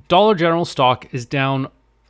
Dollar General stock is down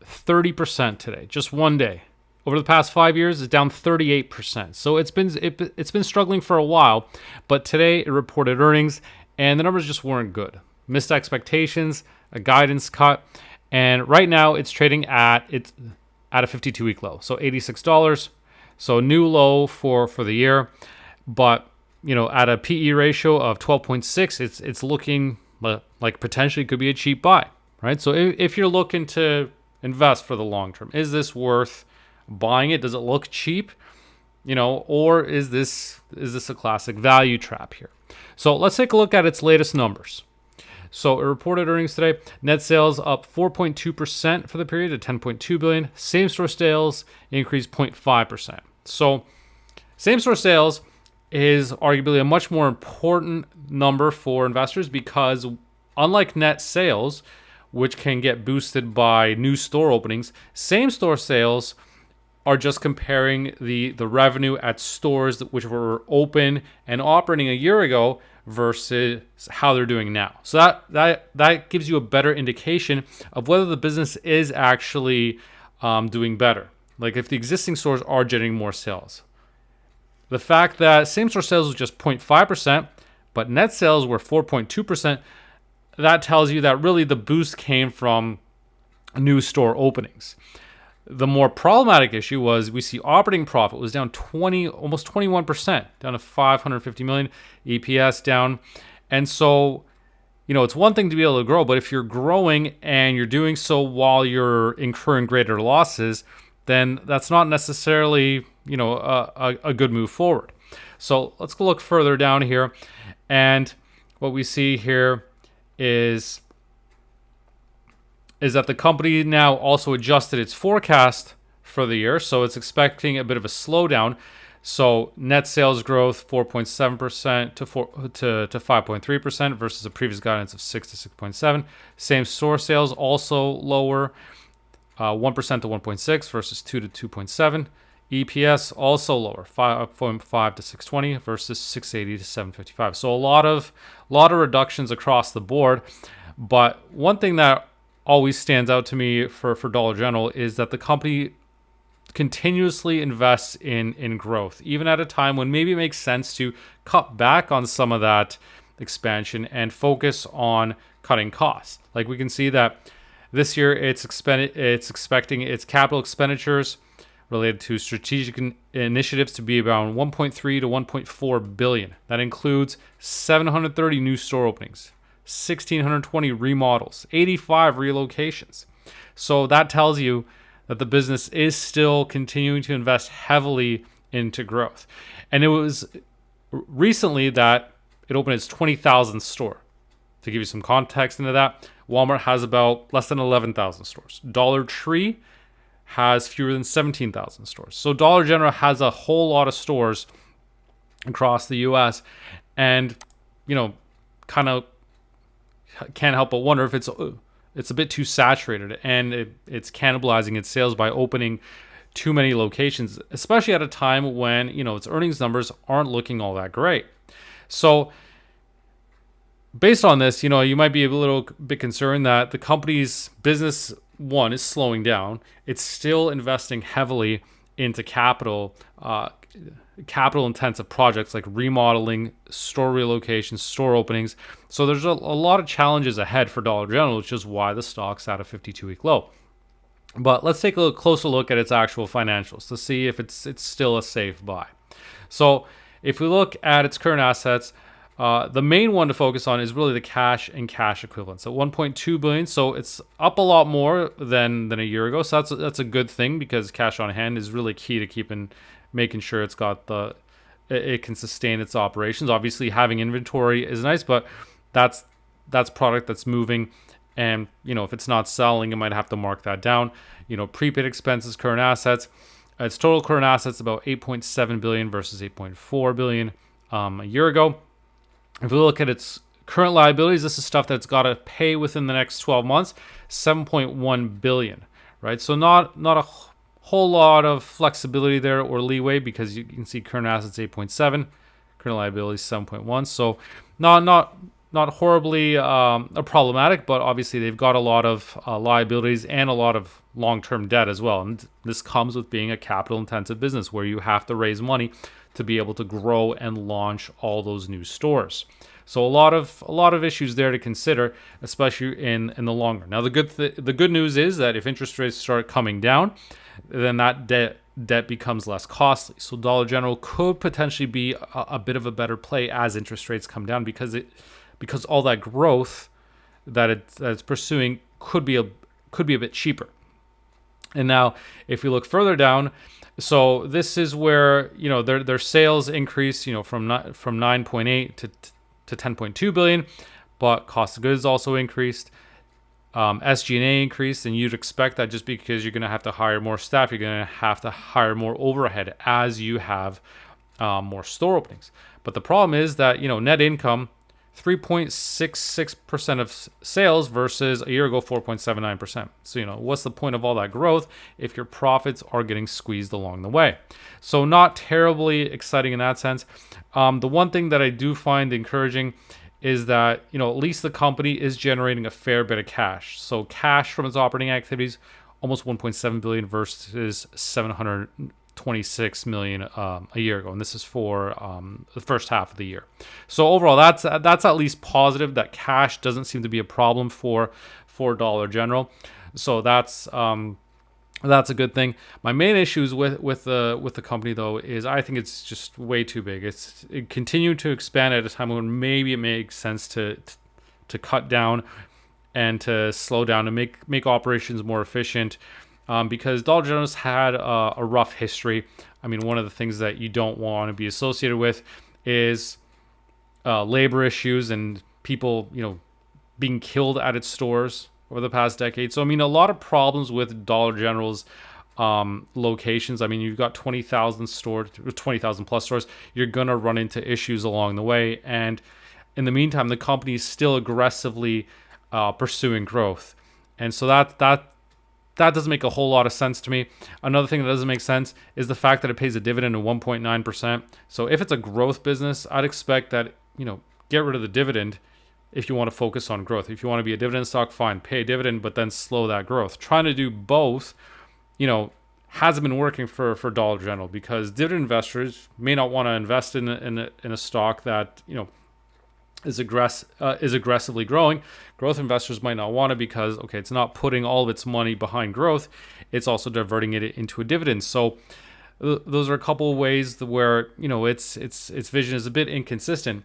30% today, just one day. Over the past 5 years, it's down 38%. So it's been struggling for a while, but today it reported earnings, and the numbers just weren't good. Missed expectations, a guidance cut, and right now it's trading at a 52-week low, so $86. So new low for the year, but at a PE ratio of 12.6, it's looking like potentially could be a cheap buy, right? So if you're looking to invest for the long term, is this worth buying it? Does it look cheap? Or is this a classic value trap here? So let's take a look at its latest numbers. So it reported earnings today. Net sales up 4.2% for the period to $10.2 billion. Same-store sales increased 0.5%. So same-store sales is arguably a much more important number for investors because unlike net sales, which can get boosted by new store openings, same-store sales are just comparing the revenue at stores which were open and operating a year ago versus how they're doing now. So that gives you a better indication of whether the business is actually doing better. Like if the existing stores are generating more sales. The fact that same-store sales was just 0.5%, but net sales were 4.2%, that tells you that really the boost came from new store openings. The more problematic issue was we see operating profit was down almost 21%, down to $550 million, EPS down. And so, it's one thing to be able to grow, but if you're growing and you're doing so while you're incurring greater losses, then that's not necessarily, a good move forward. So let's go look further down here. And what we see here is that the company now also adjusted its forecast for the year. So it's expecting a bit of a slowdown. So net sales growth 4.7% to 5.3% versus the previous guidance of 6 to 6.7. Same store sales also lower, 1% to 1.6 versus 2 to 2.7. EPS also lower, 5.5 to 620 versus 680 to 755. So a lot of reductions across the board. But one thing that always stands out to me for Dollar General is that the company continuously invests in growth, even at a time when maybe it makes sense to cut back on some of that expansion and focus on cutting costs. Like we can see that this year it's expecting its capital expenditures related to strategic initiatives to be around 1.3 to 1.4 billion. That includes 730 new store openings, 1,620 remodels, 85 relocations. So that tells you that the business is still continuing to invest heavily into growth. And it was recently that it opened its 20,000th store. To give you some context into that, Walmart has about less than 11,000 stores. Dollar Tree has fewer than 17,000 stores. So Dollar General has a whole lot of stores across the US, and kind of can't help but wonder if it's a bit too saturated and it's cannibalizing its sales by opening too many locations, especially at a time when its earnings numbers aren't looking all that great. So based on this, you might be a little bit concerned that the company's business, one, is slowing down. It's still investing heavily into capital-intensive projects like remodeling, store relocations, store openings. So there's a lot of challenges ahead for Dollar General, which is why the stock's at a 52-week low. But let's take a closer look at its actual financials to see if it's still a safe buy. So if we look at its current assets, the main one to focus on is really the cash and cash equivalents. So $1.2 billion. So it's up a lot more than a year ago. So that's a good thing because cash on hand is really key to making sure it can sustain its operations. Obviously, having inventory is nice, but that's product that's moving. And, if it's not selling, it might have to mark that down. Prepaid expenses, current assets. Its total current assets about $8.7 billion versus $8.4 billion a year ago. If we look at its current liabilities, this is stuff that's got to pay within the next 12 months, $7.1 billion, right? So not a whole lot of flexibility there or leeway because you can see current assets 8.7, current liabilities 7.1. So not not horribly problematic, but obviously they've got a lot of liabilities and a lot of long-term debt as well. And this comes with being a capital-intensive business where you have to raise money to be able to grow and launch all those new stores. So a lot of issues there to consider, especially in the long run. Now the good news is that if interest rates start coming down, then that debt becomes less costly. So Dollar General could potentially be a bit of a better play as interest rates come down because all that growth that it's pursuing could be a bit cheaper. And now if we look further down, so this is where their sales increase from 9.8 to 10.2 billion, but cost of goods also increased. SG&A increased, and you'd expect that just because you're going to have to hire more staff, you're going to have to hire more overhead as you have more store openings. But the problem is that net income 3.66% of sales versus a year ago 4.79%. So what's the point of all that growth if your profits are getting squeezed along the way? So not terribly exciting in that sense. The one thing that I do find encouraging is that at least the company is generating a fair bit of cash. So cash from its operating activities almost 1.7 billion versus 726 million a year ago, and this is for the first half of the year. So overall, that's at least positive. That cash doesn't seem to be a problem for Dollar General. So that's a good thing. My main issues with the company though is I think it's just way too big. It continued to expand at a time when maybe it makes sense to cut down and to slow down and make operations more efficient. Because Dollar General's had a rough history. I mean, one of the things that you don't want to be associated with is labor issues and people, being killed at its stores over the past decade. So, I mean, a lot of problems with Dollar General's locations. I mean, you've got 20,000 stores, 20,000 plus stores. You're going to run into issues along the way. And in the meantime, the company is still aggressively pursuing growth. And so that doesn't make a whole lot of sense to me. Another thing that doesn't make sense is the fact that it pays a dividend of 1.9%. So if it's a growth business, I'd expect that, get rid of the dividend if you want to focus on growth. If you want to be a dividend stock, fine, pay a dividend, but then slow that growth. Trying to do both, hasn't been working for Dollar General because dividend investors may not want to invest in a stock that, is aggressively growing. Growth investors might not want to because it's not putting all of its money behind growth, it's also diverting it into a dividend. So those are a couple of ways where its vision is a bit inconsistent,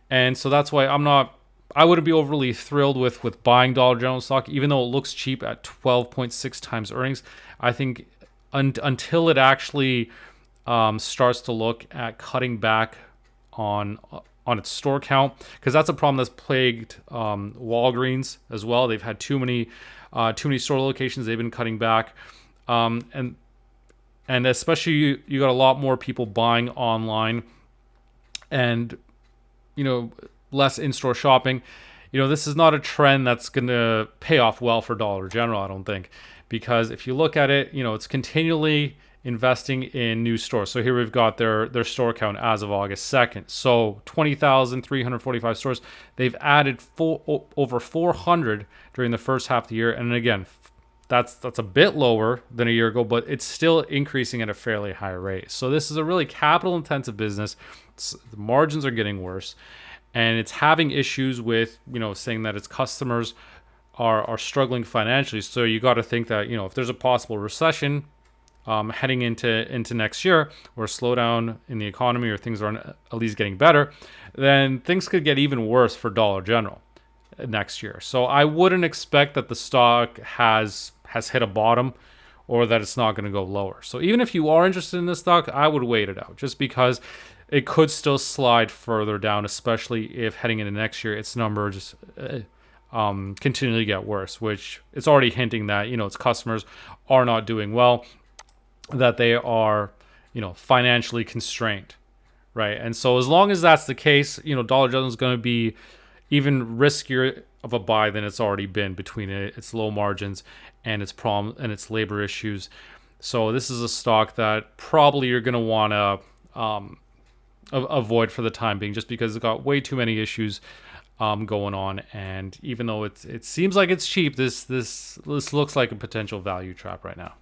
and so that's why I wouldn't be overly thrilled with buying Dollar General stock, even though it looks cheap at 12.6 times earnings. I think until it actually starts to look at cutting back on its store count, because that's a problem that's plagued Walgreens as well. They've had too many store locations. They've been cutting back, and especially you got a lot more people buying online, and less in-store shopping. This is not a trend that's going to pay off well for Dollar General, I don't think, because if you look at it, it's continually investing in new stores. So here we've got their store count as of August 2nd. So 20,345 stores. They've added over 400 during the first half of the year. And again, that's a bit lower than a year ago, but it's still increasing at a fairly high rate. So this is a really capital intensive business. The margins are getting worse, and it's having issues with, saying that its customers are struggling financially. So you got to think that, if there's a possible recession heading into next year, or a slowdown in the economy, or things aren't at least getting better, then things could get even worse for Dollar General next year. So I wouldn't expect that the stock has hit a bottom, or that it's not going to go lower. So even if you are interested in this stock, I would wait it out, just because it could still slide further down, especially if heading into next year its numbers continually get worse, which it's already hinting that its customers are not doing well, that they are financially constrained, right? And so as long as that's the case, Dollar General is going to be even riskier of a buy than it's already been, between its low margins and its problem and its labor issues. So this is a stock that probably you're going to want to avoid for the time being, just because it's got way too many issues going on. And even though it seems like it's cheap, this looks like a potential value trap right now.